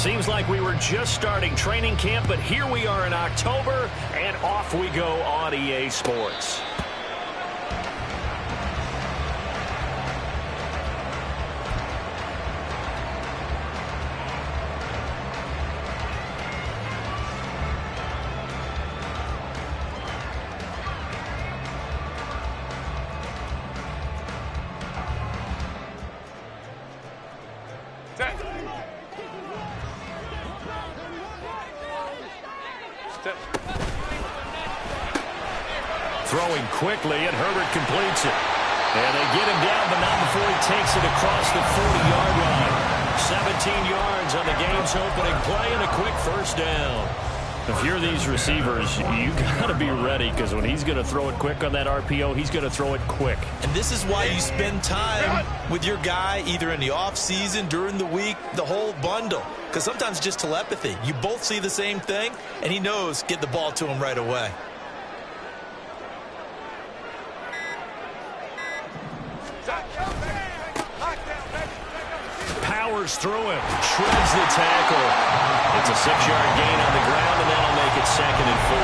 Seems like we were just starting training camp, but here we are in October, and off we go on EA Sports. Throwing quickly, and Herbert completes it. And they get him down, but not before he takes it across the 40-yard line. 17 yards on the game's opening play and a quick first down. If you're these receivers, you got to be ready, because when he's going to throw it quick on that RPO, he's going to throw it quick. And this is why you spend time with your guy, either in the offseason, during the week, the whole bundle. Because sometimes just telepathy. You both see the same thing, and he knows get the ball to him right away. Powers through him, shreds the tackle. It's a 6-yard gain on the ground, and that'll make it 2nd and 4.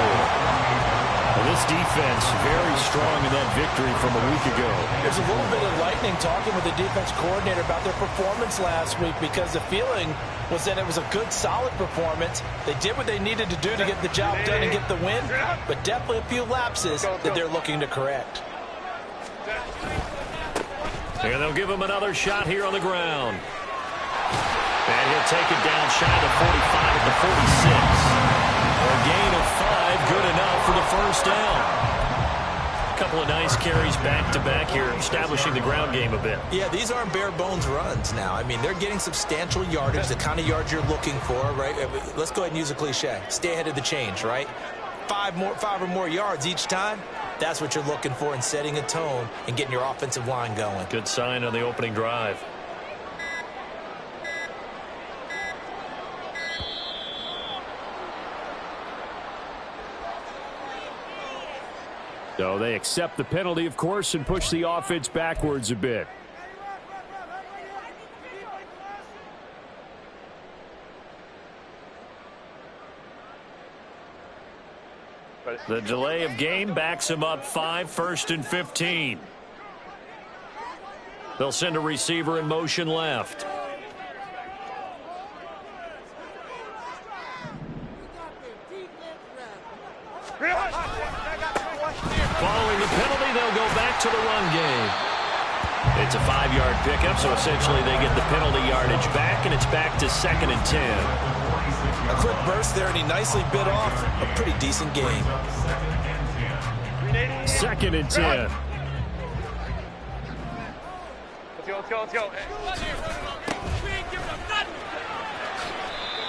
Well, this defense very strong in that victory from a week ago. There's a little bit of lightning talking with the defense coordinator about their performance last week, because the feeling was that it was a good, solid performance. They did what they needed to do to get the job done and get the win, but definitely a few lapses that they're looking to correct. And they'll give him another shot here on the ground. And he'll take it down shy of the 45 at the 46. A gain of 5, good enough for the first down. A couple of nice carries back-to-back here, establishing the ground game a bit. Yeah, these aren't bare-bones runs now. I mean, they're getting substantial yardage, the kind of yards you're looking for, right? Let's go ahead and use a cliche. Stay ahead of the change, right? 5 or more yards each time. That's what you're looking for in setting a tone and getting your offensive line going. Good sign on the opening drive. So they accept the penalty, of course, and push the offense backwards a bit. The delay of game backs him up 5, 1st and 15. They'll send a receiver in motion left. Following the penalty, they'll go back to the run game. It's a 5-yard pickup, so essentially they get the penalty yardage back, and it's back to 2nd and 10. A quick burst there, and he nicely bit off a pretty decent game. 2nd and 10. Let's go.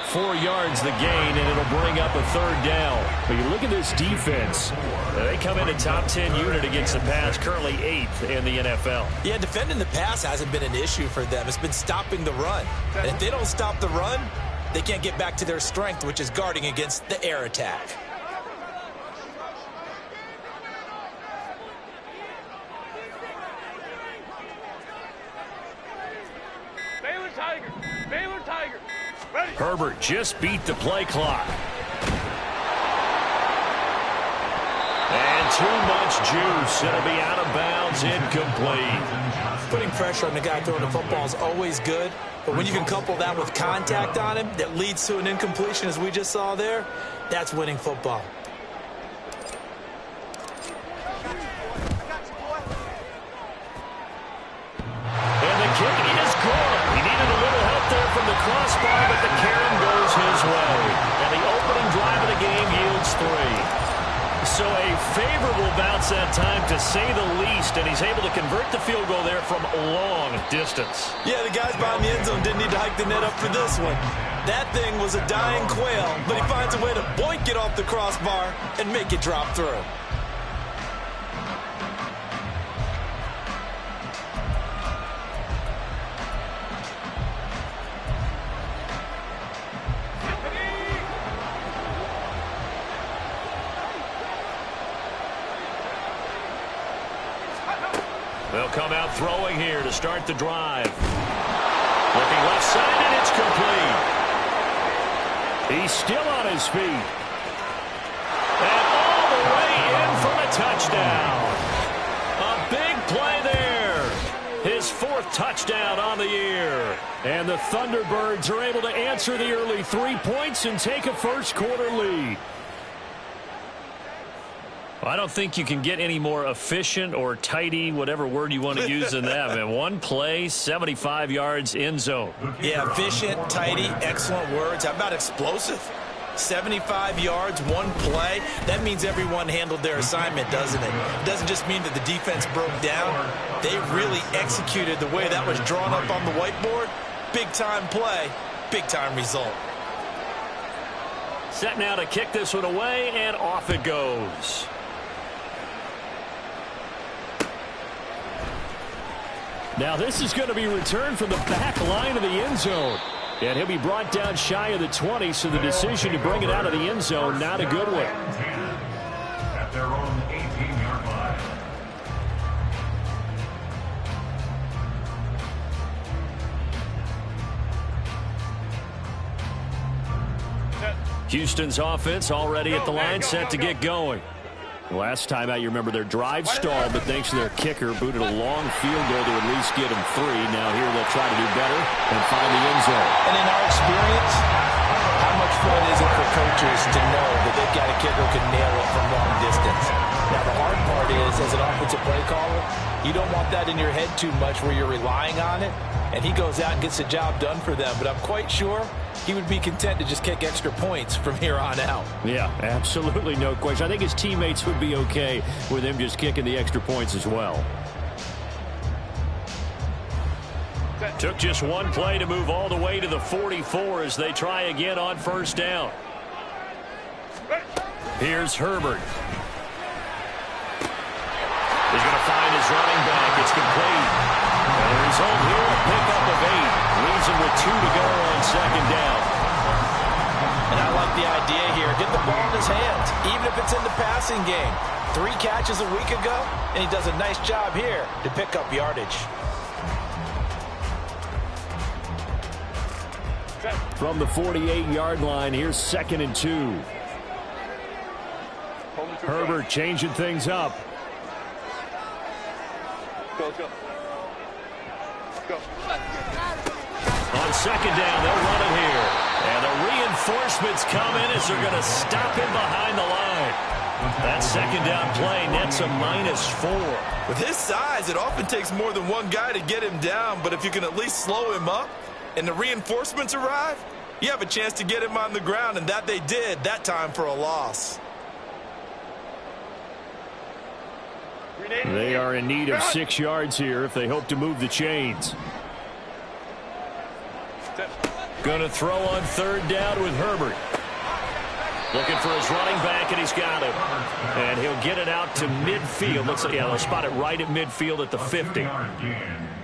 4 yards the gain, and it'll bring up a 3rd down. But you look at this defense. They come in a top 10 unit against the pass, currently 8th in the NFL. Yeah, defending the pass hasn't been an issue for them. It's been stopping the run. And if they don't stop the run, they can't get back to their strength, which is guarding against the air attack. Baylor Tiger. Ready. Herbert just beat the play clock. And too much juice. It'll be out of bounds, incomplete. Putting pressure on the guy throwing the football is always good, but when you can couple that with contact on him that leads to an incompletion, as we just saw there, that's winning football. And the kick is good. He needed a little help there from the crossbar, but the carom goes his way. And the opening drive of the game yields 3. So a favorable bounce that time, to say the least, and he's able to convert the field goal there from a long distance. Yeah, the guys behind the end zone didn't need to hike the net up for this one. That thing was a dying quail, but he finds a way to boink it off the crossbar and make it drop through. They'll come out throwing here to start the drive. Looking left side, and it's complete. He's still on his feet. And all the way in for the touchdown. A big play there. His 4th touchdown on the year. And the Thunderbirds are able to answer the early 3 points and take a first-quarter lead. I don't think you can get any more efficient or tidy, whatever word you want to use in that. Man, one play, 75 yards, end zone. Yeah, efficient, tidy, excellent words. How about explosive? 75 yards, one play. That means everyone handled their assignment, doesn't it? It doesn't just mean that the defense broke down. They really executed the way that was drawn up on the whiteboard. Big-time play, big-time result. Set now to kick this one away, and off it goes. Now this is going to be returned from the back line of the end zone. And he'll be brought down shy of the 20, so the decision to bring it out of the end zone, not a good one. At their own 18-yard line. Houston's offense already at the line, set to get going. Last time out, you remember their drive stalled, but thanks to their kicker, booted a long field goal to at least get them 3. Now here they'll try to do better and find the end zone. And in our experience, how much fun is it for coaches to know that they've got a kicker who can nail it from long distance? Now the hard part is, as an offensive play caller, you don't want that in your head too much where you're relying on it, and he goes out and gets the job done for them. But I'm quite sure he would be content to just kick extra points from here on out. Yeah, absolutely no question. I think his teammates would be okay with him just kicking the extra points as well. Took just one play to move all the way to the 44 as they try again on first down. Here's Herbert. He's going to find his running back. It's complete. And the result here, a pickup of 8. Leaves him with 2 to go on second down. And I like the idea here. Get the ball in his hands, even if it's in the passing game. 3 catches a week ago, and he does a nice job here to pick up yardage. From the 48-yard line, here's 2nd and 2. Herbert changing things up. Go, go. Go. On second down, they'll run it here. And the reinforcements come in as they're going to stop him behind the line. That second down play nets a -4. With his size, it often takes more than one guy to get him down, but if you can at least slow him up and the reinforcements arrive, you have a chance to get him on the ground, and that they did, that time for a loss. They are in need of 6 yards here if they hope to move the chains. Going to throw on third down with Herbert. Looking for his running back, and he's got him. And he'll get it out to midfield. Looks like, yeah, they'll spot it right at midfield at the 50.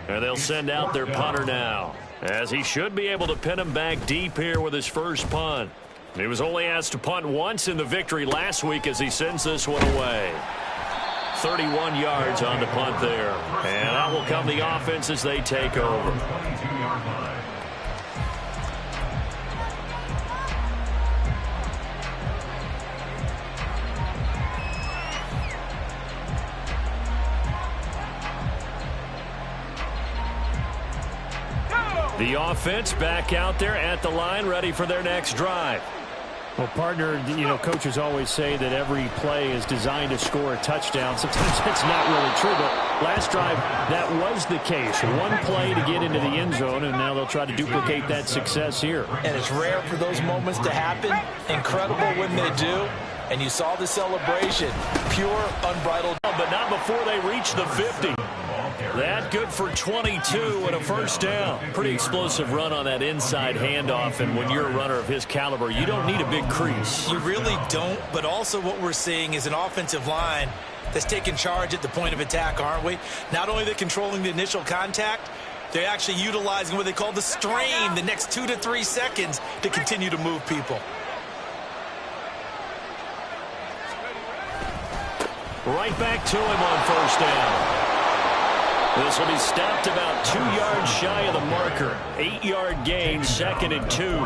And they'll send out their punter now, as he should be able to pin him back deep here with his first punt. He was only asked to punt once in the victory last week as he sends this one away. 31 yards on the punt there. And out will come the offense as they take over. The offense back out there at the line, ready for their next drive. Well, partner, you know, coaches always say that every play is designed to score a touchdown. Sometimes that's not really true, but last drive, that was the case. One play to get into the end zone, and now they'll try to duplicate that success here. And it's rare for those moments to happen. Incredible when they do. And you saw the celebration. Pure, unbridled. But not before they reach the 50. That good for 22 and a first down. Pretty explosive run on that inside handoff, and when you're a runner of his caliber, you don't need a big crease. You really don't, but also what we're seeing is an offensive line that's taking charge at the point of attack, aren't we? Not only are they controlling the initial contact, they're actually utilizing what they call the strain, the next 2 to 3 seconds to continue to move people. Right back to him on first down. This will be stopped about 2 yards shy of the marker. 8-yard gain, 2nd and 2.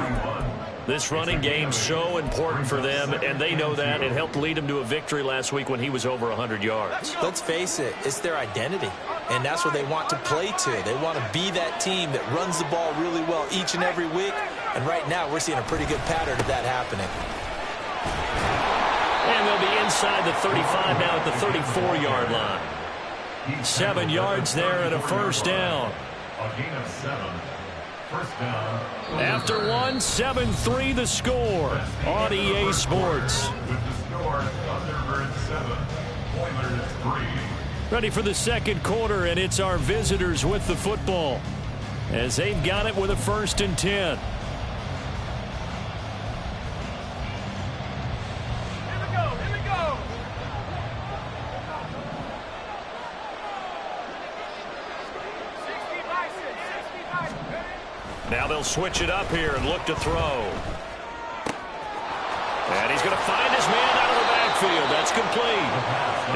This running game so important for them, and they know that. It helped lead them to a victory last week when he was over 100 yards. Let's face it, it's their identity, and that's what they want to play to. They want to be that team that runs the ball really well each and every week, and right now we're seeing a pretty good pattern of that happening. And they'll be inside the 35 now at the 34-yard line. 7 yards there and a first down. A gain of 7. First down. After one, 7-3 the score on EA Sports. With the score, Thunderbirds 7, Oilers 3. Ready for the second quarter, and it's our visitors with the football as they've got it with a 1st and 10. Now they'll switch it up here and look to throw. And he's going to find his man out of the backfield. That's complete.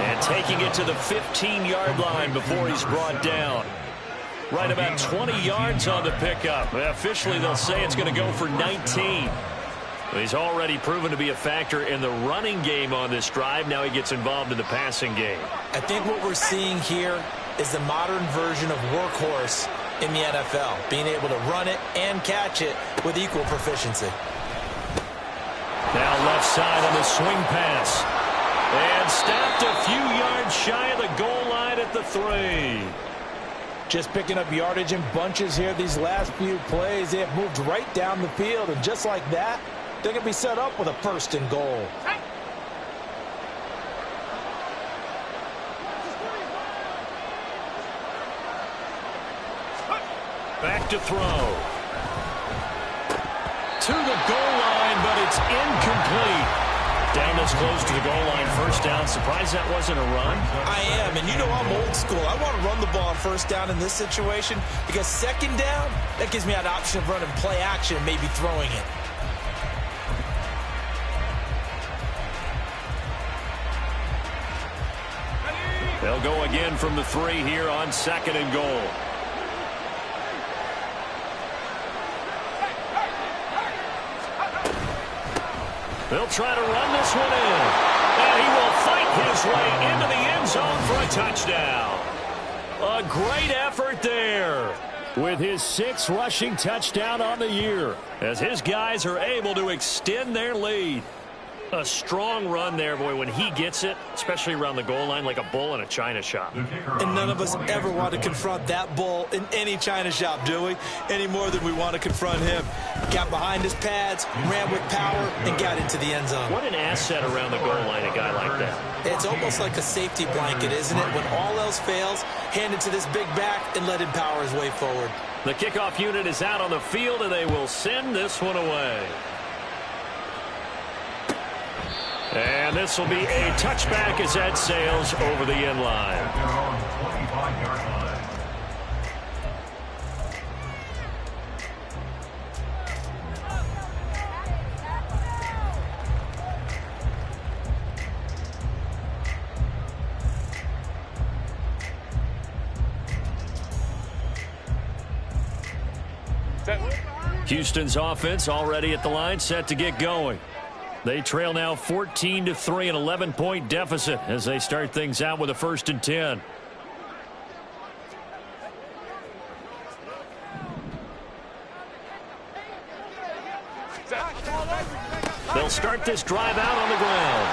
And taking it to the 15-yard line before he's brought down. Right about 20 yards on the pickup. Officially, they'll say it's going to go for 19. He's already proven to be a factor in the running game on this drive. Now he gets involved in the passing game. I think what we're seeing here is the modern version of workhorse in the NFL, being able to run it and catch it with equal proficiency. Now left side on the swing pass. And stopped a few yards shy of the goal line at the 3. Just picking up yardage in bunches here these last few plays. They have moved right down the field, and just like that, they're going to be set up with a 1st and goal. Back to throw. To the goal line, but it's incomplete. Down this close to the goal line, 1st down. Surprised that wasn't a run? I am, and you know I'm old school. I want to run the ball on 1st down in this situation because 2nd down, that gives me an option of running play action and maybe throwing it. They'll go again from the 3 here on 2nd and goal. They'll try to run this one in. And he will fight his way into the end zone for a touchdown. A great effort there with his 6th rushing touchdown on the year as his guys are able to extend their lead. A strong run there, boy, when he gets it, especially around the goal line like a bull in a china shop. And none of us ever want to confront that bull in any china shop, do we? Any more than we want to confront him. Got behind his pads, ran with power, and got into the end zone. What an asset around the goal line, a guy like that. It's almost like a safety blanket, isn't it? When all else fails, hand it to this big back and let him power his way forward. The kickoff unit is out on the field, and they will send this one away. And this will be a touchback as that sails over the end line. At their own 25-yard line. Houston's offense already at the line, set to get going. They trail now 14-3, an 11-point deficit as they start things out with a 1st and 10. They'll start this drive out on the ground.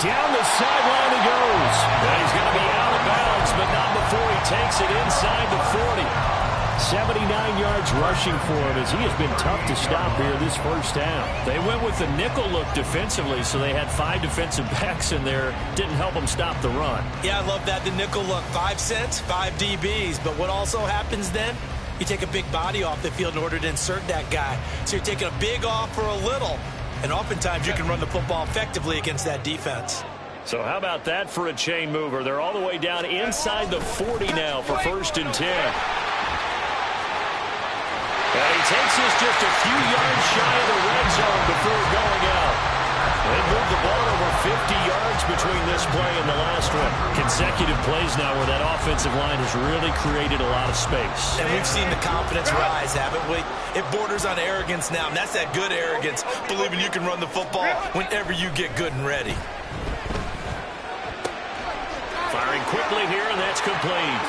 Down the sideline he goes. And he's going to be out of bounds, but not before he takes it inside the 40. 79 yards rushing for him as he has been tough to stop here this 1st down. They went with the nickel look defensively, so they had 5 defensive backs in there. Didn't help them stop the run. Yeah, I love that, the nickel look. 5 cents, 5 DBs. But what also happens then, you take a big body off the field in order to insert that guy. So you're taking a big off for a little. And oftentimes you can run the football effectively against that defense. So how about that for a chain mover? They're all the way down inside the 40 now for 1st and 10. And he takes this just a few yards shy of the red zone before going out. They moved the ball over 50 yards between this play and the last one? Consecutive plays now where that offensive line has really created a lot of space. And we've seen the confidence rise, haven't we? It borders on arrogance now, and that's that good arrogance, believing you can run the football whenever you get good and ready. Firing quickly here, and that's complete.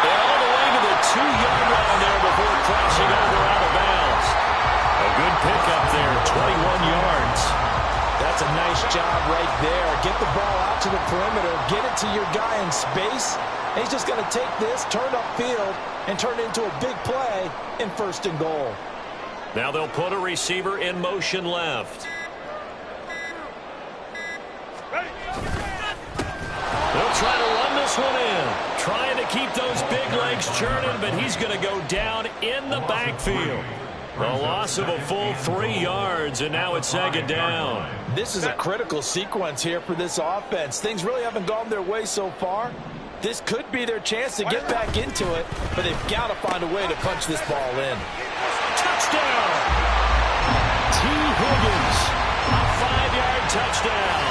They're all the way to the 2-yard line there before crossing over out of bounds. A good pickup there, 21 yards. That's a nice job right there. Get the ball out to the perimeter, get it to your guy in space. And he's just going to take this, turn upfield, and turn it into a big play in 1st and goal. Now they'll put a receiver in motion left. They'll try to run this one in. Trying to keep those big legs churning, but he's going to go down in the backfield. A loss of a full 3 yards, and now it's 2nd down. This is a critical sequence here for this offense. Things really haven't gone their way so far. This could be their chance to get back into it, but they've got to find a way to punch this ball in. Touchdown! T. Higgins, a 5-yard touchdown.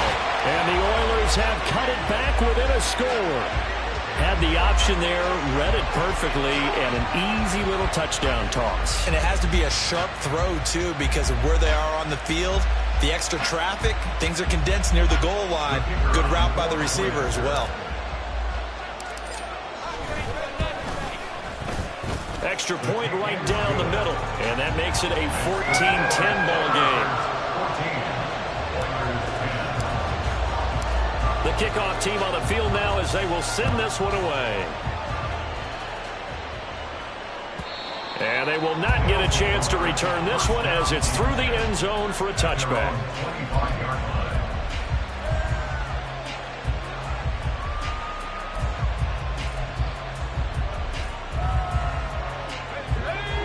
And the Oilers have cut it back within a score. Had the option there, read it perfectly, and an easy little touchdown toss. And it has to be a sharp throw, too, because of where they are on the field. The extra traffic, things are condensed near the goal line. Good route by the receiver as well. Extra point right down the middle, and that makes it a 14-10 ball game. The kickoff team on the field now as they will send this one away. And they will not get a chance to return this one as it's through the end zone for a touchback.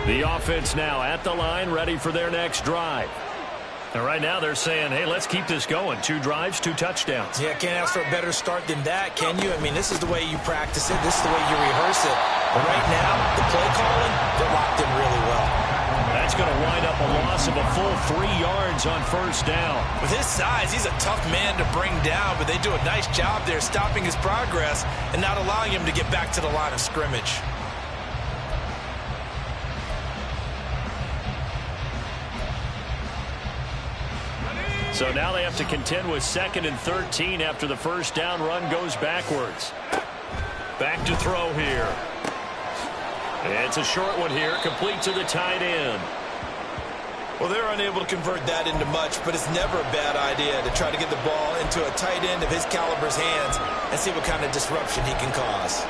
The offense now at the line, ready for their next drive. And right now they're saying, hey, let's keep this going. 2 drives, 2 touchdowns. Yeah, can't ask for a better start than that, can you? I mean, this is the way you practice it. This is the way you rehearse it. But right now, the play calling, they're locked in really well. That's going to wind up a loss of a full 3 yards on 1st down. With his size, he's a tough man to bring down, but they do a nice job there stopping his progress and not allowing him to get back to the line of scrimmage. So now they have to contend with 2nd and 13 after the 1st down run goes backwards. Back to throw here. It's a short one here, complete to the tight end. Well, they're unable to convert that into much, but it's never a bad idea to try to get the ball into a tight end of his caliber's hands and see what kind of disruption he can cause.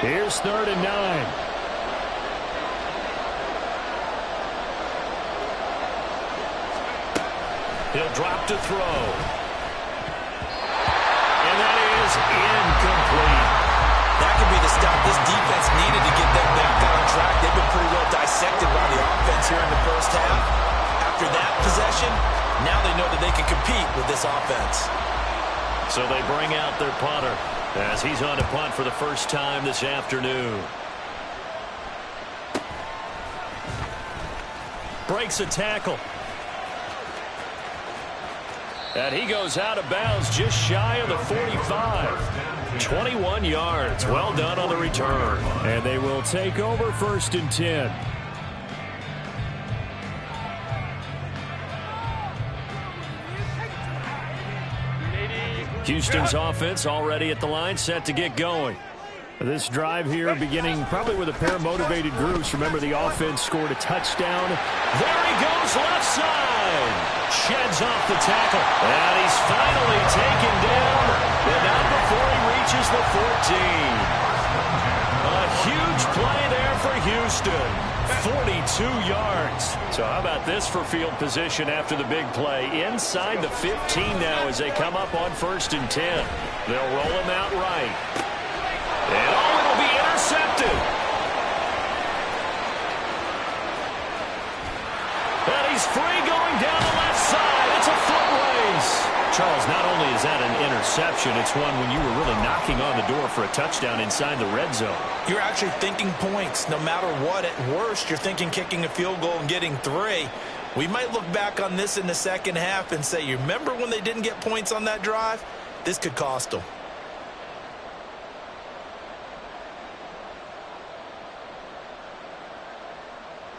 Here's 3rd and 9. He'll drop to throw. And that is incomplete. That could be the stop this defense needed to get them back on track. They've been pretty well dissected by the offense here in the 1st half. After that possession, now they know that they can compete with this offense. So they bring out their punter as he's on to punt for the 1st time this afternoon. Breaks a tackle. And he goes out of bounds just shy of the 45. 21 yards. Well done on the return. And they will take over 1st and 10. Houston's offense already at the line, set to get going. This drive here beginning probably with a pair of motivated groups. Remember, the offense scored a touchdown. There he goes, left side. Sheds off the tackle. And he's finally taken down, but not before he reaches the 14. A huge play there for Houston. 42 yards. So how about this for field position after the big play? Inside the 15 now as they come up on 1st and 10. They'll roll him out right. And it'll be intercepted. And he's free going down the left side. It's a foot race. Charles, not only is that an interception, it's one when you were really knocking on the door for a touchdown inside the red zone. You're actually thinking points. No matter what, at worst, you're thinking kicking a field goal and getting 3. We might look back on this in the second half and say, you remember when they didn't get points on that drive? This could cost them.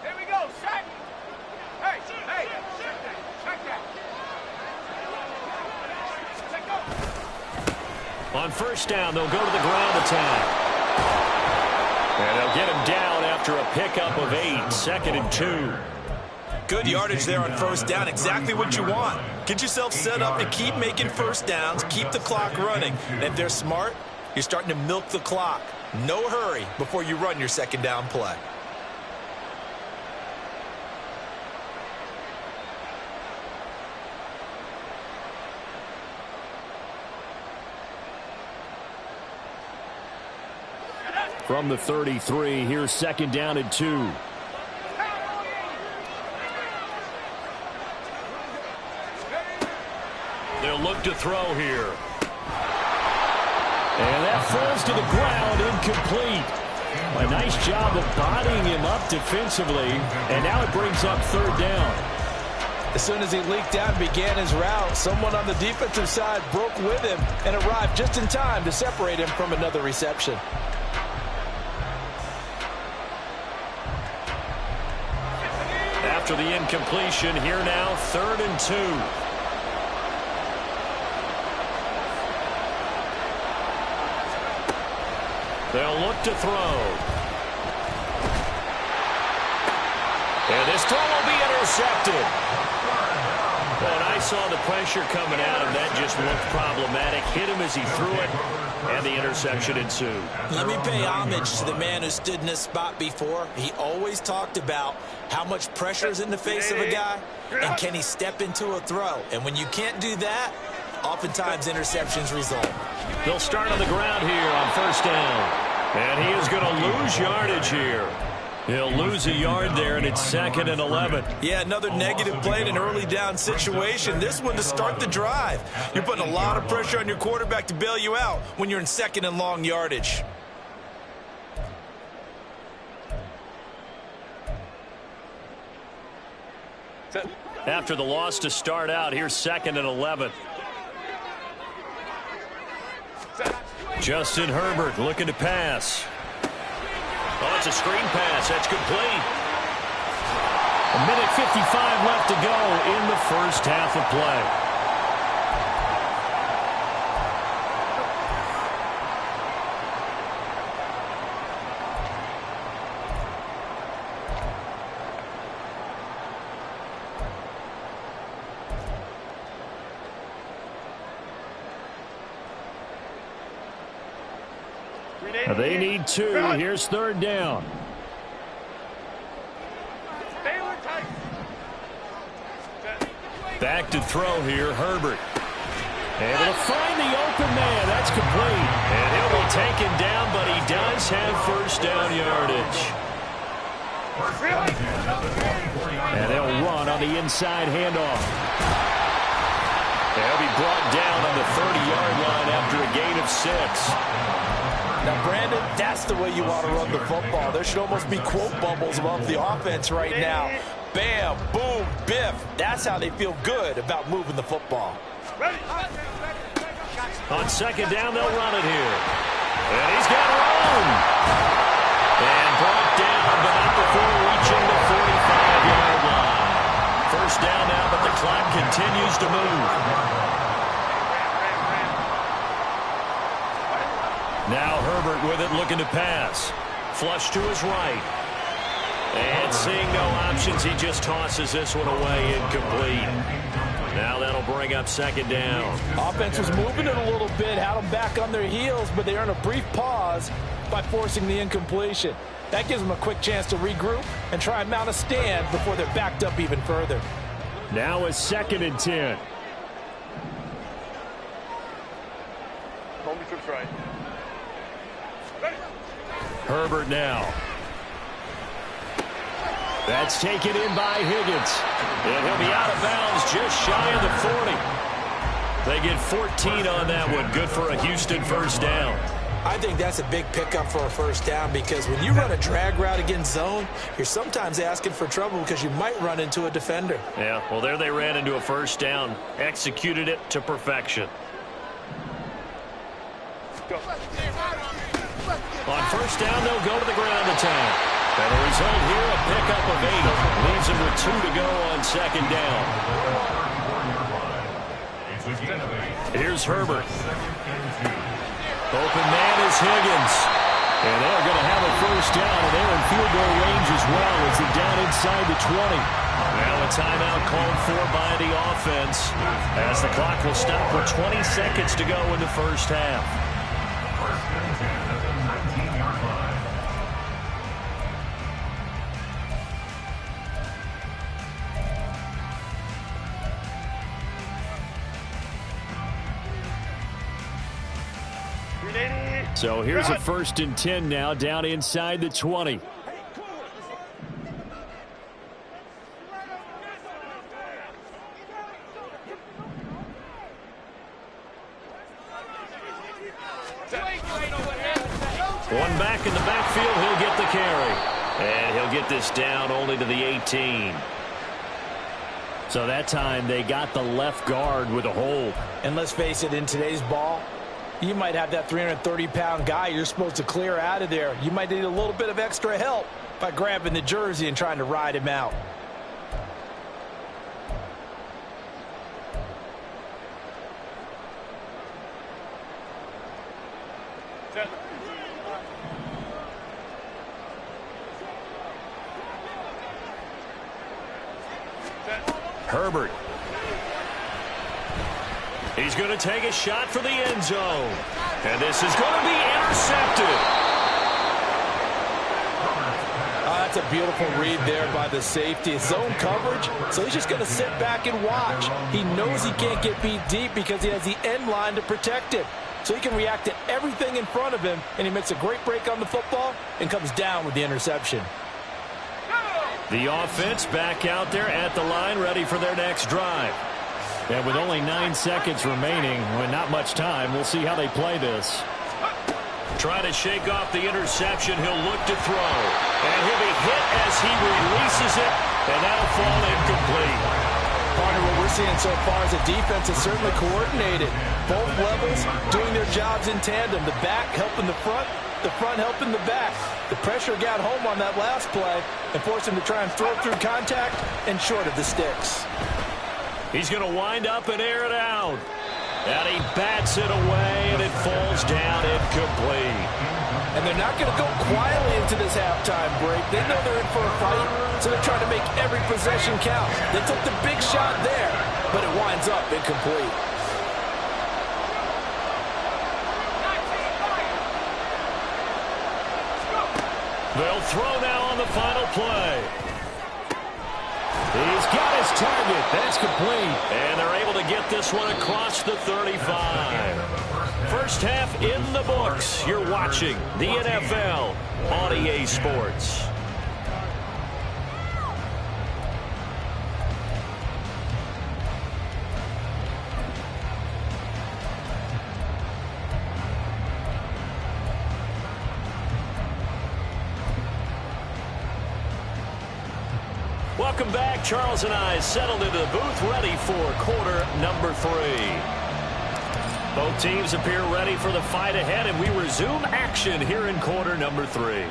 Here we go, set. Hey, check that. On first down, they'll go to the ground attack. And they'll get him down after a pickup of 8, 2nd and 2. Good yardage there on first down, exactly what you want. Get yourself set up and keep making first downs, keep the clock running. And if they're smart, you're starting to milk the clock. No hurry before you run your second down play. From the 33, here's 2nd down and 2. They'll look to throw here. And that falls to the ground, incomplete. A nice job of bodying him up defensively, and now it brings up 3rd down. As soon as he leaked out and began his route, someone on the defensive side broke with him and arrived just in time to separate him from another reception. After the incompletion, here now, 3rd and 2. They'll look to throw. And this throw will be intercepted. And I saw the pressure coming at him. That just looked problematic. Hit him as he threw it, and the interception ensued. Let me pay homage to the man who stood in this spot before. He always talked about how much pressure is in the face of a guy, and can he step into a throw. And when you can't do that, oftentimes interceptions result. They'll start on the ground here on first down. And he is going to lose yardage here. He'll lose a yard there, and it's 2nd and 11. Yeah, another negative play in an early down situation. This one to start the drive. You're putting a lot of pressure on your quarterback to bail you out when you're in 2nd and long yardage. After the loss to start out, here's 2nd and 11. Justin Herbert looking to pass. Oh, it's a screen pass. That's complete. 1:55 left to go in the first half of play. They need 2. Here's 3rd down. Back to throw here, Herbert. Able to find the open man. That's complete. And he'll be taken down, but he does have first down yardage. And they'll run on the inside handoff. They'll be brought down on the 30-yard line after a gain of 6. Now, Brandon, that's the way you want to run the football. There should almost be quote bubbles above the offense right now. Bam, boom, biff. That's how they feel good about moving the football. On 2nd down, they'll run it here. And he's got room. And brought down, but not before reaching the 45-yard line. First down now, but the clock continues to move. Now Herbert with it, looking to pass. Flush to his right. And seeing no options, he just tosses this one away, incomplete. Now that'll bring up 2nd down. Offense was moving it a little bit, had them back on their heels, but they earn a brief pause by forcing the incompletion. That gives them a quick chance to regroup and try and mount a stand before they're backed up even further. Now it's 2nd and 10. Hold me trips right. Herbert now. That's taken in by Higgins. And he'll be out of bounds just shy of the 40. They get 14 on that one. Good for a Houston first down. I think that's a big pickup for a first down because when you run a drag route against zone, you're sometimes asking for trouble because you might run into a defender. Yeah, well, there they ran into a first down. Executed it to perfection. Go. On first down, they'll go to the ground attack. And the result here, a pickup of 8. Leaves them with 2 to go on second down. Here's Herbert. Open man is Higgins. And they're going to have a first down, and they're in field goal range as well as they're down inside the 20. Now a timeout called for by the offense as the clock will stop with 20 seconds to go in the first half. First and 10 at the 19-yard line. So here's a first and 10 now down inside the 20. One back in the backfield, he'll get the carry. And he'll get this down only to the 18. So that time they got the left guard with a hold. And let's face it, in today's ball, you might have that 330-pound guy you're supposed to clear out of there. You might need a little bit of extra help by grabbing the jersey and trying to ride him out. Herbert. He's going to take a shot for the end zone. And this is going to be intercepted. That's a beautiful read there by the safety. Zone coverage, so he's just going to sit back and watch. He knows he can't get beat deep because he has the end line to protect him. So he can react to everything in front of him, and he makes a great break on the football and comes down with the interception. The offense back out there at the line, ready for their next drive. And with only 9 seconds remaining, with not much time, we'll see how they play this. Trying to shake off the interception, he'll look to throw. And he'll be hit as he releases it, and that'll fall incomplete. Partner, what we're seeing so far is the defense is certainly coordinated. Both levels doing their jobs in tandem. The back helping the front helping the back. The pressure got home on that last play and forced him to try and throw through contact and short of the sticks. He's going to wind up and air it out. And he bats it away, and it falls down incomplete. And they're not going to go quietly into this halftime break. They know they're in for a fight, so they're trying to make every possession count. They took the big shot there, but it winds up incomplete. They'll throw now on the final play. He's got his target. That's complete. And they're able to get this one across the 35. First half in the books. You're watching the NFL on EA Sports. Welcome back. Charles and I settled into the booth, ready for quarter number 3. Both teams appear ready for the fight ahead, and we resume action here in quarter number 3.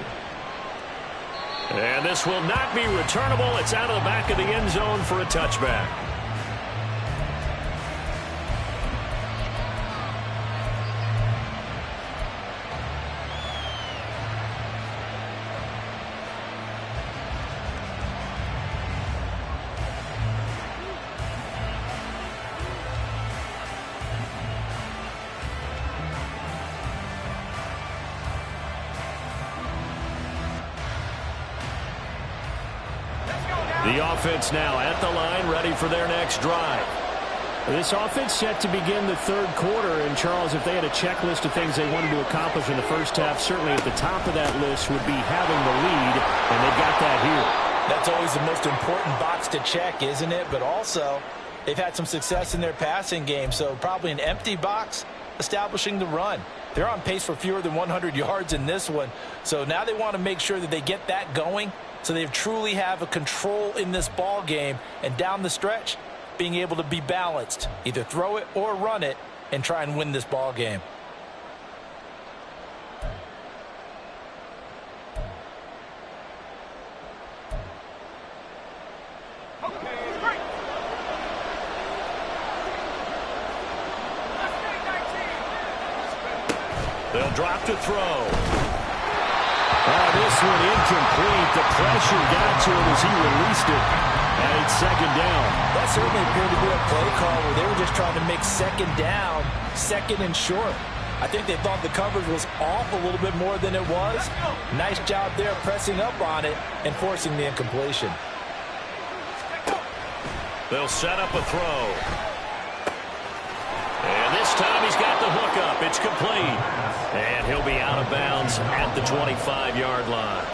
And this will not be returnable. It's out of the back of the end zone for a touchback. The offense now at the line, ready for their next drive. This offense set to begin the third quarter. And, Charles, if they had a checklist of things they wanted to accomplish in the first half, certainly at the top of that list would be having the lead, and they've got that here. That's always the most important box to check, isn't it? But also, they've had some success in their passing game, so probably an empty box establishing the run. They're on pace for fewer than 100 yards in this one, so now they want to make sure that they get that going so they truly have a control in this ball game, and down the stretch, being able to be balanced, either throw it or run it, and try and win this ball game. They'll drop to throw. This one incomplete. The pressure got to him as he released it. And it's second down. That certainly appeared to be a play call where they were just trying to make second down, second and short. I think they thought the coverage was off a little bit more than it was. Nice job there pressing up on it and forcing the incompletion. They'll set up a throw. And this time he's got the hook up. It's complete. And he'll be out of bounds at the 25-yard line.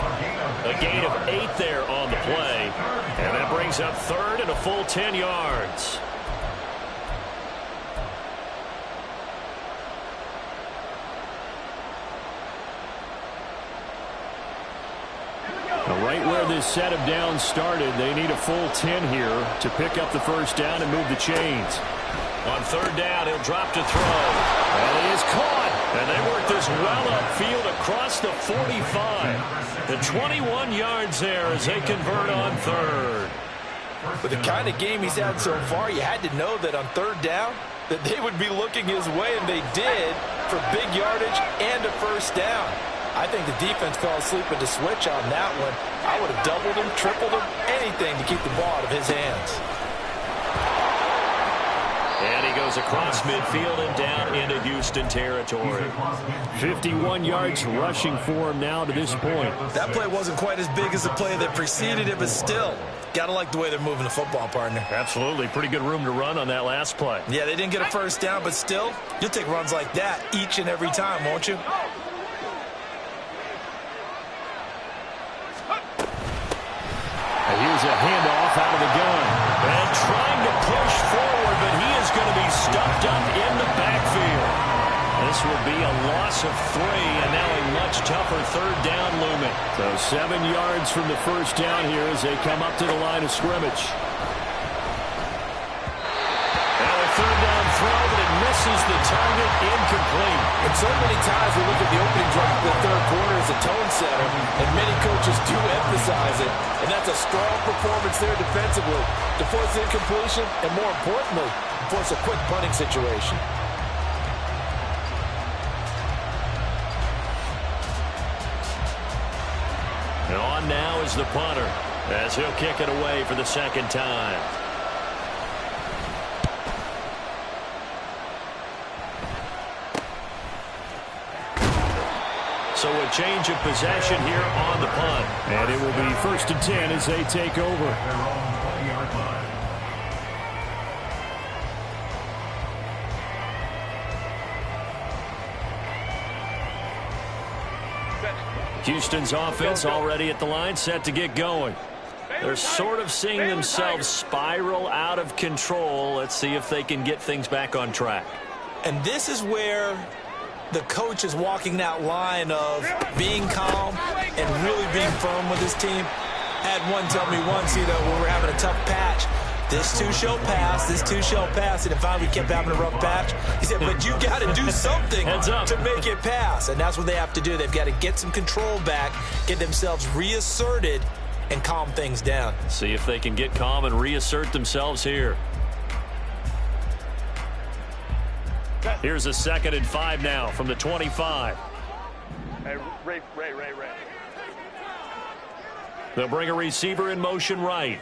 A gain of 8 there on the play. And that brings up third and a full 10 yards. Right where this set of downs started, they need a full 10 here to pick up the first down and move the chains. On third down, he'll drop to throw. And he is caught. And they work this well upfield across the 45. The 21 yards there as they convert on third. With the kind of game he's had so far, you had to know that on third down that they would be looking his way, and they did, for big yardage and a first down. I think the defense fell asleep at the switch on that one. I would have doubled him, tripled him, anything to keep the ball out of his hands. And he goes across midfield and down into Houston territory. 51 yards rushing for him now to this point. That play wasn't quite as big as the play that preceded it, but still, got to like the way they're moving the football, partner. Absolutely. Pretty good room to run on that last play. Yeah, they didn't get a first down, but still, you'll take runs like that each and every time, won't you? Here's a handoff out of the gun. And trying to push forward, but he is going to be stuffed up in the backfield. This will be a loss of 3, and now a much tougher third down looming. So 7 yards from the first down here as they come up to the line of scrimmage. Now a third down throw, but it misses the target, incomplete. And so many times we look at the opening drive of the third quarter as a tone setter, and many coaches do emphasize it, and that's a strong performance there defensively to force the incompletion, and more importantly, force a quick punting situation. And on now is the punter as he'll kick it away for the second time. So a change of possession here on the punt. And it will be 1st and 10 as they take over. Houston's offense already at the line, set to get going. They're sort of seeing themselves spiral out of control. Let's see if they can get things back on track. And this is where the coach is walking that line of being calm and really being firm with his team. Had one tell me once, when we're having a tough patch, this too shall pass, this too shall pass. And finally we kept having a rough patch. He said, but you got to do something to make it pass. And that's what they have to do. They've got to get some control back, get themselves reasserted, and calm things down. See if they can get calm and reassert themselves here. Here's a 2nd and 5 now from the 25. Hey, Ray. They'll bring a receiver in motion right.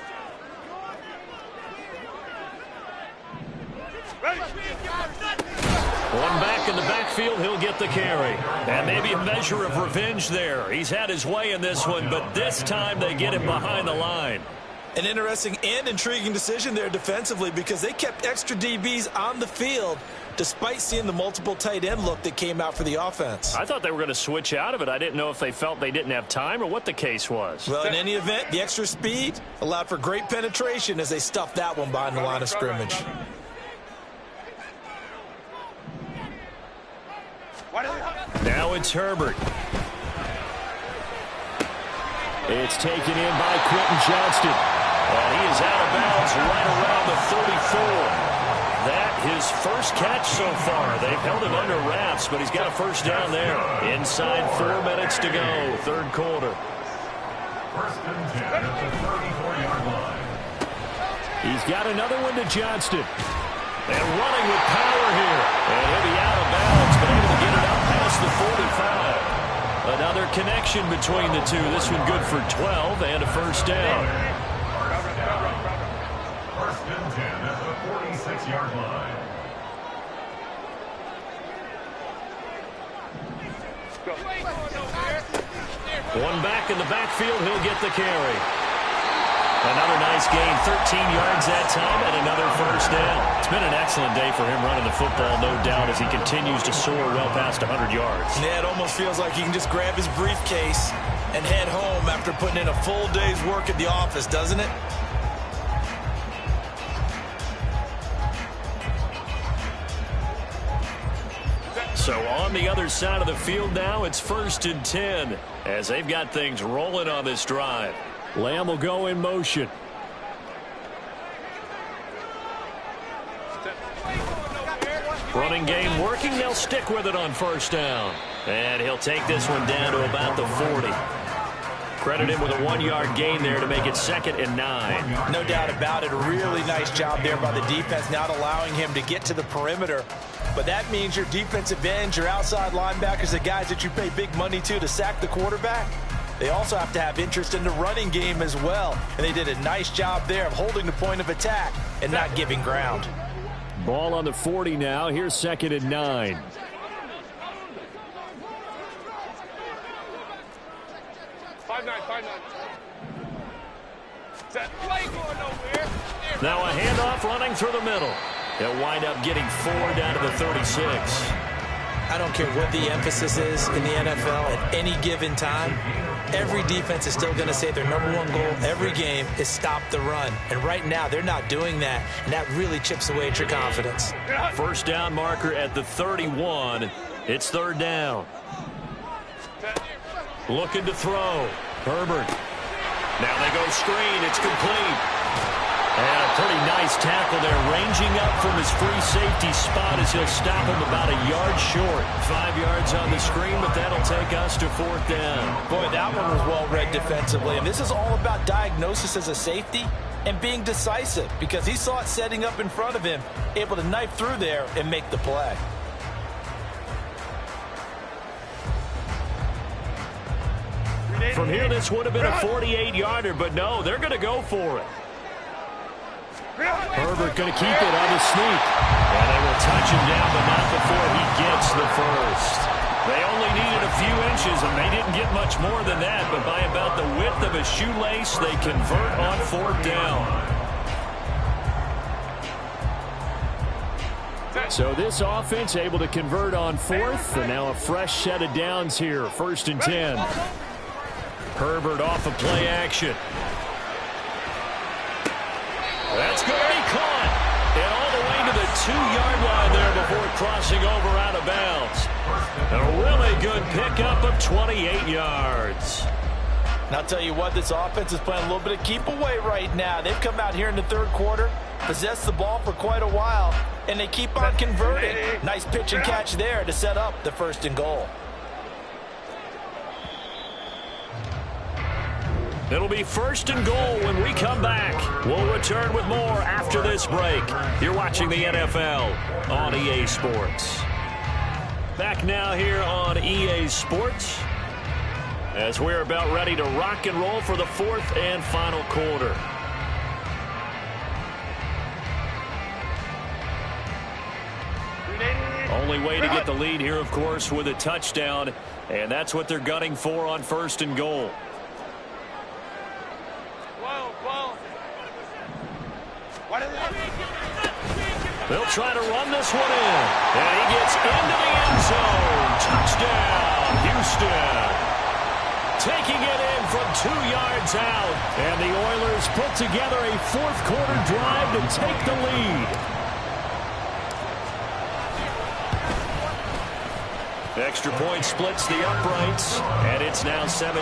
One back in the backfield, he'll get the carry. And maybe a measure of revenge there. He's had his way in this one, but this time they get him behind the line. An interesting and intriguing decision there defensively because they kept extra DBs on the field despite seeing the multiple tight end look that came out for the offense. I thought they were going to switch out of it. I didn't know if they felt they didn't have time or what the case was. Well, in any event, the extra speed allowed for great penetration as they stuffed that one behind the line of scrimmage. Now it's Herbert. It's taken in by Quentin Johnston. And he is out of bounds right around the 34. That his first catch so far. They've held him under wraps, but he's got a first down there. Inside 4 minutes to go, third quarter. First and 10 at the 34-yard line. He's got another one to Johnston. And running with power here. And he'll be out of bounds, but able to get it up past the 45. Another connection between the two. This one good for 12 and a first down. First and 10 at the 46-yard line. One back in the backfield. He'll get the carry. Another nice gain, 13 yards that time, and another first down. It's been an excellent day for him running the football, no doubt, as he continues to soar well past 100 yards. Yeah, it almost feels like he can just grab his briefcase and head home after putting in a full day's work at the office, doesn't it? So on the other side of the field now, it's first and 10 as they've got things rolling on this drive. Lamb will go in motion. Running game working. They'll stick with it on first down. And he'll take this one down to about the 40. Credit him with a 1-yard gain there to make it 2nd and 9. No doubt about it. A really nice job there by the defense, not allowing him to get to the perimeter. But that means your defensive ends, your outside linebackers, the guys that you pay big money to sack the quarterback, they also have to have interest in the running game as well. And they did a nice job there of holding the point of attack and not giving ground. Ball on the 40 now. Here's 2nd and 9. Now a handoff running through the middle. They'll wind up getting 4 down to the 36. I don't care what the emphasis is in the NFL at any given time. Every defense is still going to say their #1 goal every game is stop the run. And right now, they're not doing that, and that really chips away at your confidence. First down marker at the 31. It's 3rd down. Looking to throw. Herbert. Now they go screen. It's complete. And a pretty nice tackle there, ranging up from his free safety spot as he'll stop him about a yard short. 5 yards on the screen, but that'll take us to 4th down. Boy, that one was well read defensively. And this is all about diagnosis as a safety and being decisive, because he saw it setting up in front of him, able to knife through there and make the play. From here, this would have been a 48-yarder, but no, they're going to go for it. Herbert going to keep it on the sneak. And they will touch him down, but not before he gets the first. They only needed a few inches, and they didn't get much more than that. But by about the width of a shoelace, they convert on 4th down. So this offense able to convert on 4th, and now a fresh set of downs here. 1st and 10. Herbert off of play action. That's going to be caught. And all the way to the 2-yard line there before crossing over out of bounds. A really good pickup of 28 yards. And I'll tell you what, this offense is playing a little bit of keep away right now. They've come out here in the 3rd quarter, possessed the ball for quite a while, and they keep on converting. Nice pitch and catch there to set up the 1st and goal. It'll be 1st and goal when we come back. We'll return with more after this break. You're watching the NFL on EA Sports. Back now here on EA Sports as we're about ready to rock and roll for the 4th and final quarter. Only way to get the lead here, of course, with a touchdown, and that's what they're gunning for on 1st and goal. They'll try to run this one in. And he gets into the end zone. Touchdown, Houston. Taking it in from 2 yards out. And the Oilers put together a fourth-quarter drive to take the lead. Extra point splits the uprights, and it's now 17-14.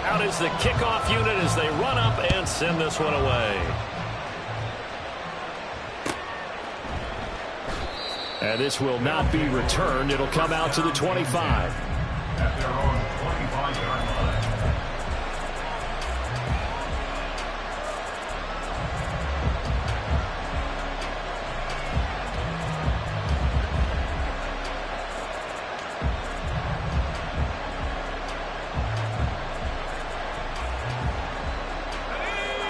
Out is the kickoff unit as they run up and send this one away. And this will not be returned. It'll come out to the 25. At their own 25-yard line.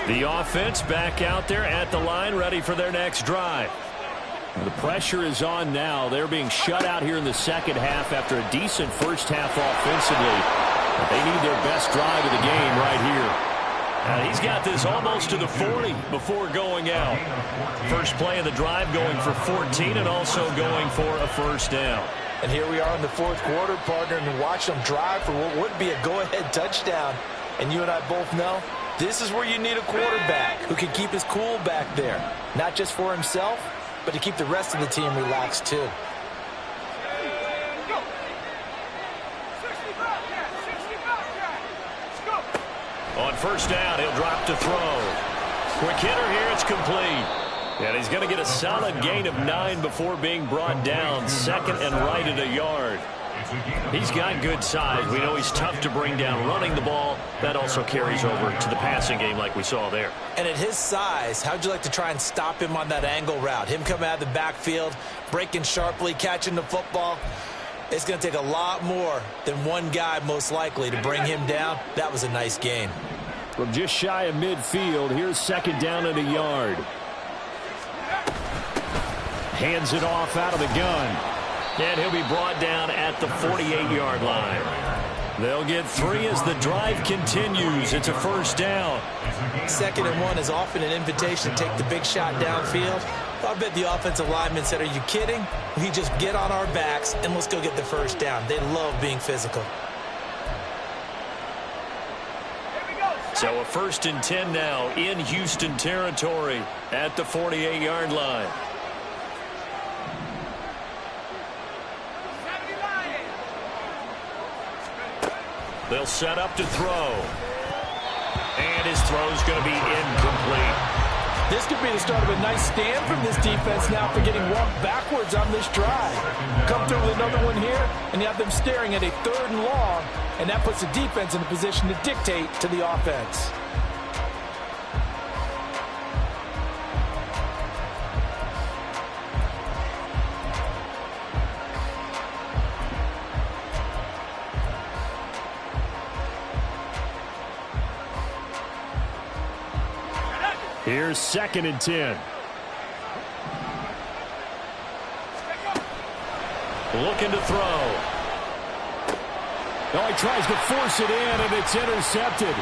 The offense back out there at the line, ready for their next drive. The pressure is on now. They're being shut out here in the second half after a decent first half offensively. But they need their best drive of the game right here. And he's got this almost to the 40 before going out. First play of the drive going for 14 and also going for a first down. And here we are in the fourth quarter, partner, and watch them drive for what would be a go-ahead touchdown. And you and I both know this is where you need a quarterback who can keep his cool back there. Not just for himself, but to keep the rest of the team relaxed too. On first down, he'll drop to throw. Quick hitter here, it's complete. And he's going to get a solid gain of 9 before being brought down. Second and right at a yard. He's got good size. We know he's tough to bring down running the ball. That also carries over to the passing game like we saw there. And at his size, how'd you like to try and stop him on that angle route? Him coming out of the backfield, breaking sharply, catching the football. It's going to take a lot more than one guy, most likely, to bring him down. That was a nice gain. From just shy of midfield, here's second down and a yard. Hands it off out of the gun. And he'll be brought down at the 48-yard line. They'll get 3 as the drive continues. It's a first down. Second and 1 is often an invitation to take the big shot downfield. I bet the offensive lineman said, are you kidding? We just get on our backs and let's go get the first down. They love being physical. So a first and 10 now in Houston territory at the 48-yard line. They'll set up to throw. And his throw's going to be incomplete. This could be the start of a nice stand from this defense now for getting walked backwards on this drive. Come through with another one here, and you have them staring at a 3rd and long, and that puts the defense in a position to dictate to the offense. Here's second and 10. Looking to throw. Oh, he tries to force it in, and it's intercepted.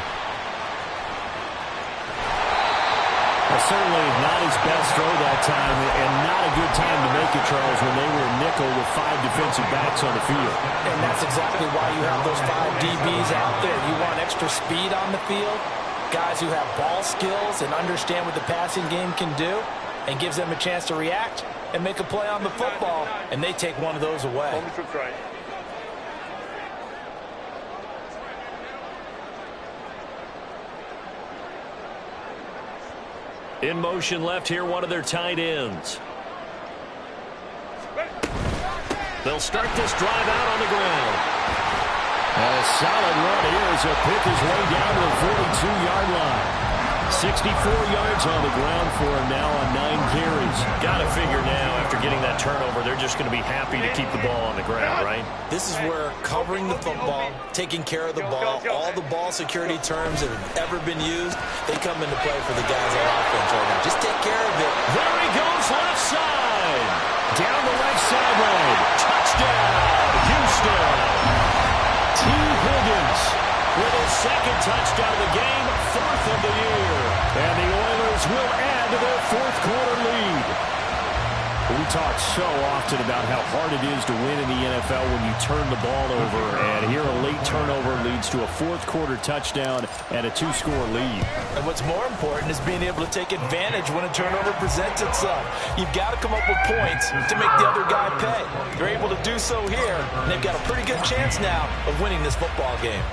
Well, certainly not his best throw that time, and not a good time to make it, Charles, when they were nickel with 5 defensive backs on the field. And that's exactly why you have those 5 DBs out there. You want extra speed on the field. Guys who have ball skills and understand what the passing game can do, and gives them a chance to react and make a play on the football, and they take one of those away. In motion left here, one of their tight ends. They'll start this drive out on the ground. A solid run here as he'll pick his way down to the 42-yard line. 64 yards on the ground for him now on 9 carries. Got to figure now, after getting that turnover, they're just going to be happy to keep the ball on the ground, right? This is where covering the football, taking care of the ball, all the ball security terms that have ever been used, they come into play for the guys on offense right now. Just take care of it. There he goes, left side. Down the left sideline. Touchdown. touchdown of the game, 4th of the year. And the Oilers will add to their 4th quarter lead. We talk so often about how hard it is to win in the NFL when you turn the ball over. And here a late turnover leads to a 4th quarter touchdown and a 2-score lead. And what's more important is being able to take advantage when a turnover presents itself. You've got to come up with points to make the other guy pay. They're able to do so here, and they've got a pretty good chance now of winning this football game.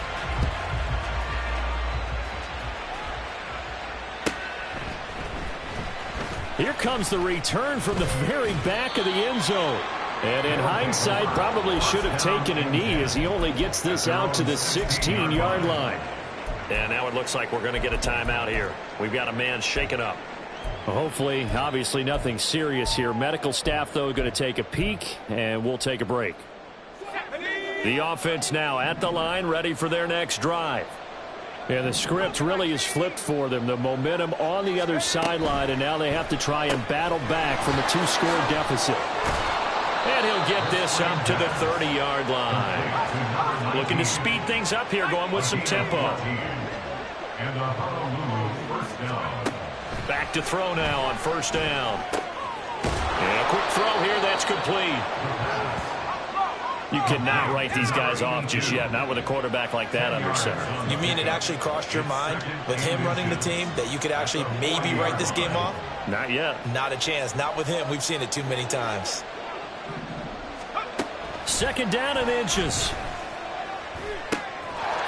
Here comes the return from the very back of the end zone. And in hindsight, probably should have taken a knee as he only gets this out to the 16-yard line. And now it looks like we're going to get a timeout here. We've got a man shaken up. Well, hopefully, obviously nothing serious here. Medical staff, though, going to take a peek, and we'll take a break. The offense now at the line, ready for their next drive. And the script really is flipped for them. The momentum on the other sideline, and now they have to try and battle back from a 2-score deficit. And he'll get this up to the 30-yard line. Looking to speed things up here, going with some tempo. And a Honolulu first down. Back to throw now on 1st down. And a quick throw here, that's complete. You cannot write these guys off just yet, not with a quarterback like that under center. You mean it actually crossed your mind with him running the team that you could actually maybe write this game off? Not yet. Not a chance. Not with him. We've seen it too many times. 2nd down and inches.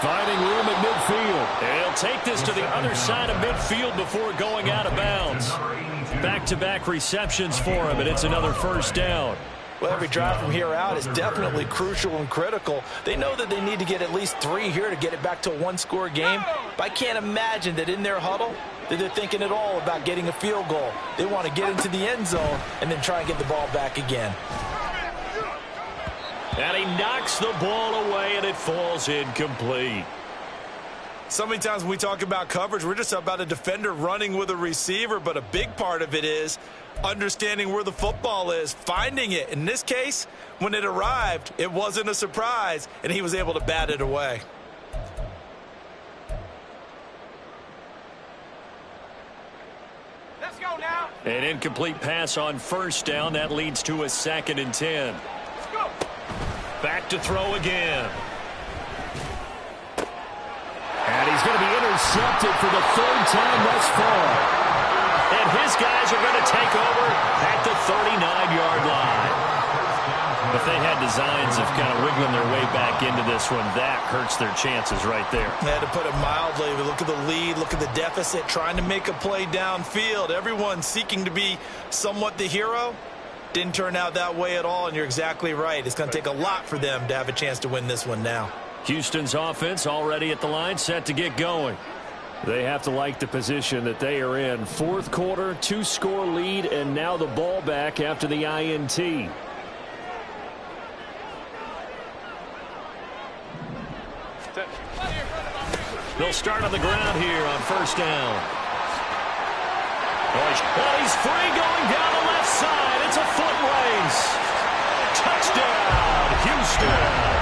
Finding room at midfield. And he'll take this to the other side of midfield before going out of bounds. Back-to-back receptions for him, and it's another 1st down. Well, every drive from here out is definitely crucial and critical. They know that they need to get at least 3 here to get it back to a 1-score game. But I can't imagine that in their huddle that they're thinking at all about getting a field goal. They want to get into the end zone and then try and get the ball back again. And he knocks the ball away, and it falls incomplete. So many times when we talk about coverage, we're just about a defender running with a receiver, but a big part of it is understanding where the football is, finding it. In this case, when it arrived, it wasn't a surprise, and he was able to bat it away. Let's go now. An incomplete pass on 1st down. That leads to a 2nd and 10. Let's go. Back to throw again. And he's going to be intercepted for the 3rd time thus far. And his guys are going to take over at the 39-yard line. If they had designs of kind of wiggling their way back into this one, that hurts their chances right there. They had to put it mildly. Look at the lead, look at the deficit, trying to make a play downfield. Everyone seeking to be somewhat the hero. Didn't turn out that way at all, and you're exactly right. It's going to take a lot for them to have a chance to win this one now. Houston's offense already at the line, set to get going. They have to like the position that they are in. 4th quarter, 2-score lead, and now the ball back after the INT. They'll start on the ground here on 1st down. Oh, he's free going down the left side. It's a foot race. Touchdown, Houston.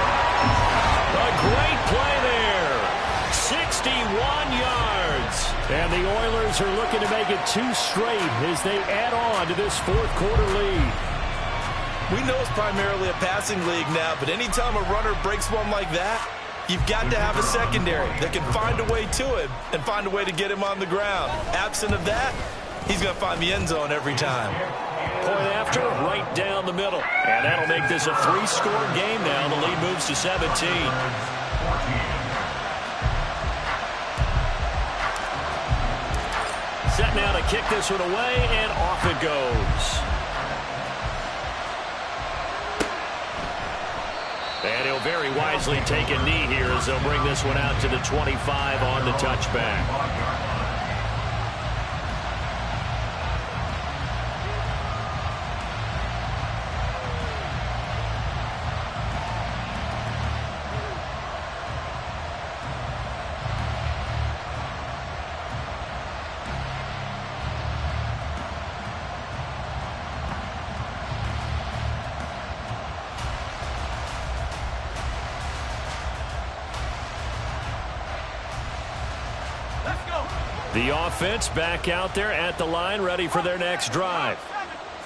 A great play there. 61 yards. And the Oilers are looking to make it 2 straight as they add on to this 4th quarter lead. We know it's primarily a passing league now, but anytime a runner breaks one like that, you've got to have a secondary that can find a way to him and find a way to get him on the ground. Absent of that, he's going to find the end zone every time. Point after, right down the middle. And that'll make this a 3-score game now. The lead moves to 17. Set now to kick this one away, and off it goes. And he'll very wisely take a knee here as they'll bring this one out to the 25 on the touchback. The offense back out there at the line, ready for their next drive.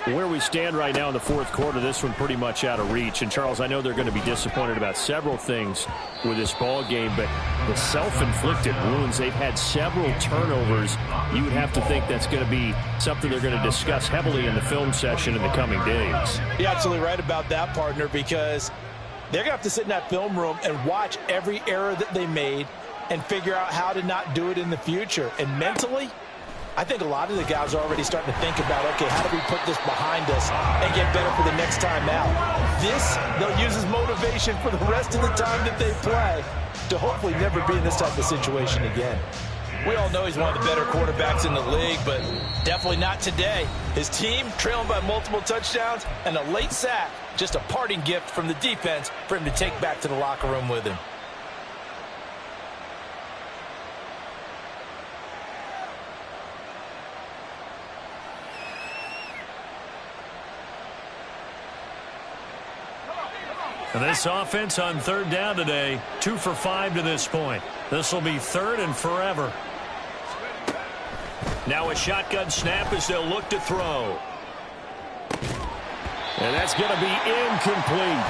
Where we stand right now in the fourth quarter, this one pretty much out of reach. And, Charles, I know they're going to be disappointed about several things with this ball game, but the self-inflicted wounds, they've had several turnovers. You would have to think that's going to be something they're going to discuss heavily in the film session in the coming days. You're absolutely right about that, partner, because they're going to have to sit in that film room and watch every error that they made and figure out how to not do it in the future. And mentally, I think a lot of the guys are already starting to think about, okay, how do we put this behind us and get better for the next time out? This, they'll use as motivation for the rest of the time that they play to hopefully never be in this type of situation again. We all know he's one of the better quarterbacks in the league, but definitely not today. His team trailing by multiple touchdowns and a late sack, just a parting gift from the defense for him to take back to the locker room with him. And this offense on third down today, 2 for 5 to this point. This will be third and forever. Now a shotgun snap as they'll look to throw. And that's going to be incomplete.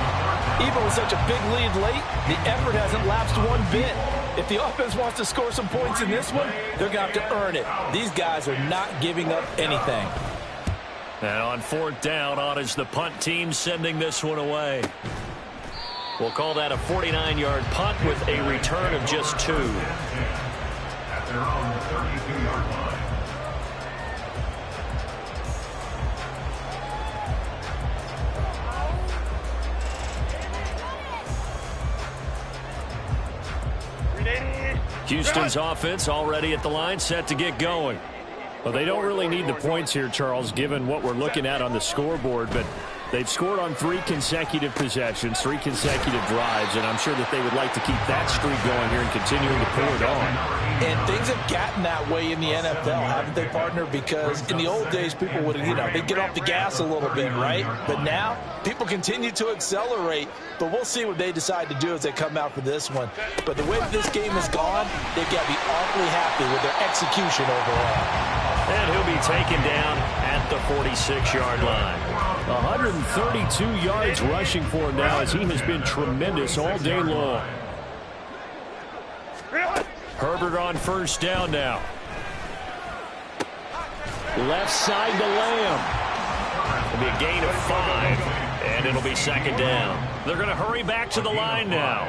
Even with such a big lead late, the effort hasn't lapsed one bit. If the offense wants to score some points in this one, they're going to have to earn it. These guys are not giving up anything. And on fourth down, on is the punt team sending this one away. We'll call that a 49-yard punt with a return of just 2. At their own 32-yard line. Houston's offense already at the line, set to get going. Well, they don't really need the points here, Charles, given what we're looking at on the scoreboard, but they've scored on 3 consecutive possessions, 3 consecutive drives, and I'm sure that they would like to keep that streak going here and continuing to pour it on. And things have gotten that way in the NFL, haven't they, partner? Because in the old days, people would, they'd get off the gas a little bit, right? But now, people continue to accelerate, but we'll see what they decide to do as they come out for this one. But the way that this game has gone, they've got to be awfully happy with their execution overall. And he'll be taken down at the 46-yard line. 132 yards rushing for him now as he has been tremendous all day long. Herbert on first down now. Left side to Lamb. It'll be a gain of 5, and it'll be second down. They're going to hurry back to the line now.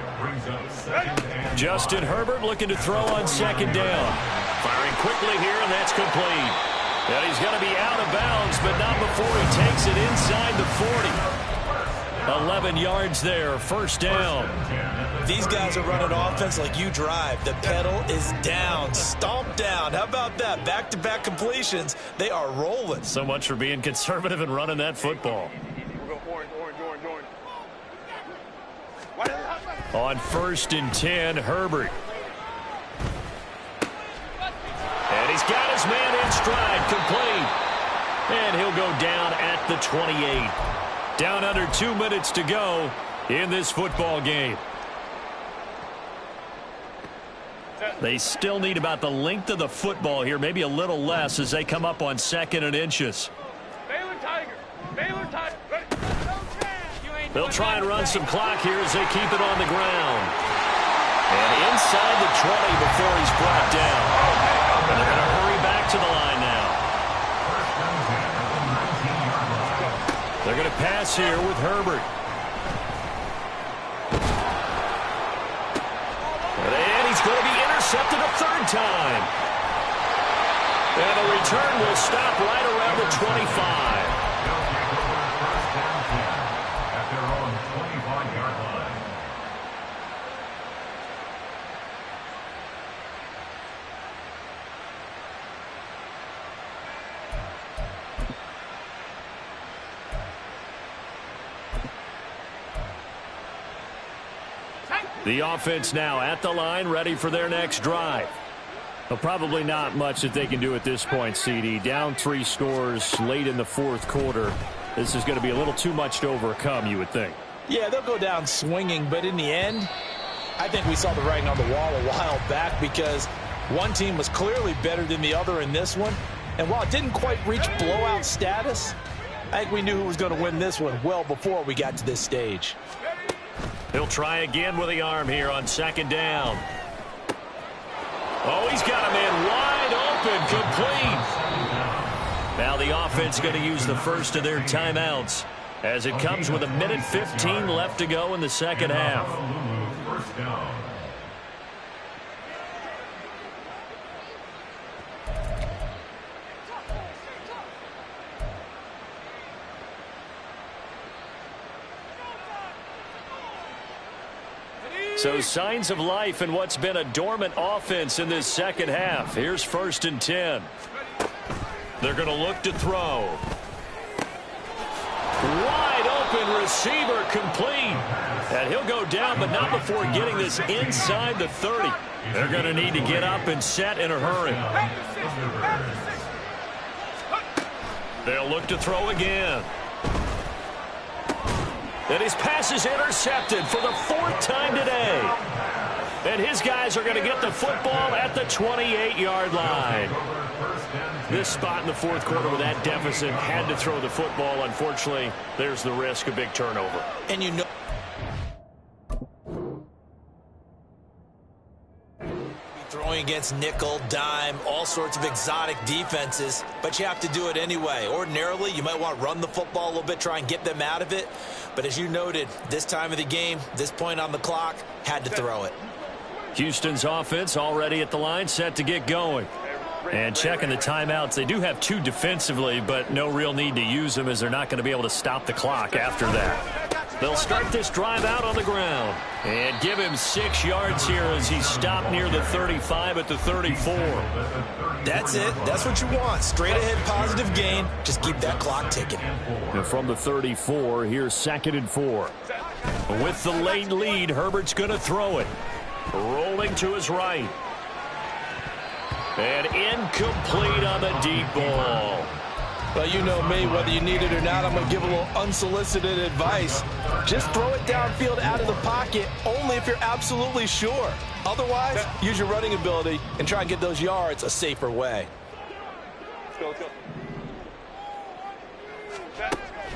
Justin Herbert looking to throw on second down. Firing quickly here, and that's complete. And he's going to be out of bounds, but not before he takes it inside the 40. 11 yards there, first down. These guys are running offense like you drive. The pedal is down, stomp down. How about that? Back-to-back completions. They are rolling. So much for being conservative and running that football. On first and 10, Herbert. And he's got his man in stride, complete. And he'll go down at the 28. Down under 2 minutes to go in this football game. They still need about the length of the football here, maybe a little less as they come up on second and inches. Baylor Tiger. Baylor Tiger. They'll try and run some clock here as they keep it on the ground. And inside the 20 before he's brought down. And they're going to hurry back to the line now. They're going to pass here with Herbert. And he's going to be intercepted a third time. And the return will stop right around the 25. At their own 25-yard line. The offense now at the line, ready for their next drive. Well, probably not much that they can do at this point, CD. Down 3 scores late in the fourth quarter. This is going to be a little too much to overcome, you would think. Yeah, they'll go down swinging, but in the end, I think we saw the writing on the wall a while back because One team was clearly better than the other in this one. And while it didn't quite reach blowout status, I think we knew who was going to win this one well before we got to this stage. He'll try again with the arm here on second down. Oh, he's got a man wide open, complete. Now the offense going to use the first of their timeouts as it comes with 1:15 left to go in the second half. First down. So signs of life in what's been a dormant offense in this second half. Here's 1st and 10. They're going to look to throw. Wide open receiver, complete. And he'll go down, but not before getting this inside the 30. They're going to need to get up and set in a hurry. They'll look to throw again. And his pass is intercepted for the 4th time today. And his guys are going to get the football at the 28-yard line. This spot in the 4th quarter with that deficit, had to throw the football. Unfortunately, there's the risk of big turnover. And you know, throwing against nickel, dime, all sorts of exotic defenses, but you have to do it anyway. Ordinarily, you might want to run the football a little bit, try and get them out of it. But as you noted, this time of the game, this point on the clock, had to throw it. Houston's offense already at the line, set to get going. And checking the timeouts, they do have 2 defensively, but no real need to use them as they're not going to be able to stop the clock after that. They'll start this drive out on the ground and give him 6 yards here as he's stopped near the 35 at the 34. That's it. That's what you want. Straight ahead positive gain. Just keep that clock ticking. And from the 34, here's 2nd and 4. With the late lead, Herbert's going to throw it. Rolling to his right. And incomplete on the deep ball. Well, you know me, whether you need it or not, I'm going to give a little unsolicited advice. Just throw it downfield out of the pocket only if you're absolutely sure. Otherwise, use your running ability and try and get those yards a safer way. Let's go.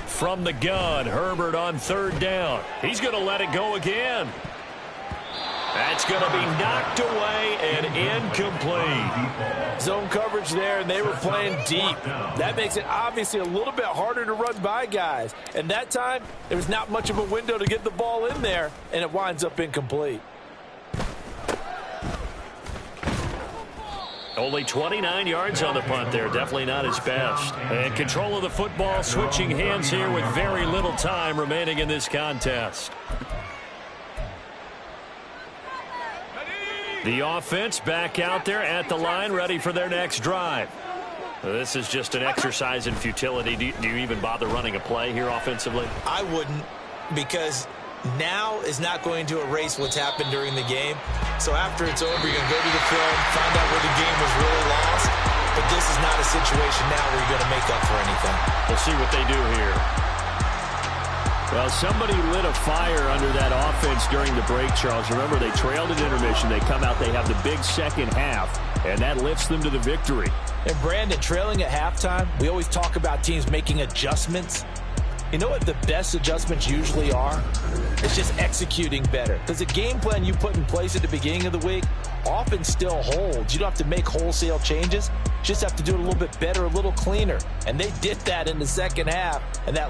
From the gun, Herbert on 3rd down. He's going to let it go again. That's going to be knocked away and incomplete. Zone coverage there, and they were playing deep. That makes it obviously a little bit harder to run by guys. And that time, there was not much of a window to get the ball in there, and it winds up incomplete. Only 29 yards on the punt there. Definitely not his best. And control of the football, switching hands here with very little time remaining in this contest. The offense back out there at the line, ready for their next drive. This is just an exercise in futility. Do you even bother running a play here offensively? I wouldn't, because now is not going to erase what's happened during the game. So after it's over, you're going to go to the film, find out where the game was really lost. But this is not a situation now where you're going to make up for anything. We'll see what they do here. Well, somebody lit a fire under that offense during the break, Charles. Remember, they trailed at intermission. They come out, they have the big second half, and that lifts them to the victory. And Brandon, trailing at halftime, we always talk about teams making adjustments. You know what the best adjustments usually are? It's just executing better. Because the game plan you put in place at the beginning of the week often still holds. You don't have to make wholesale changes. You just have to do it a little bit better, a little cleaner. And they did that in the second half, and that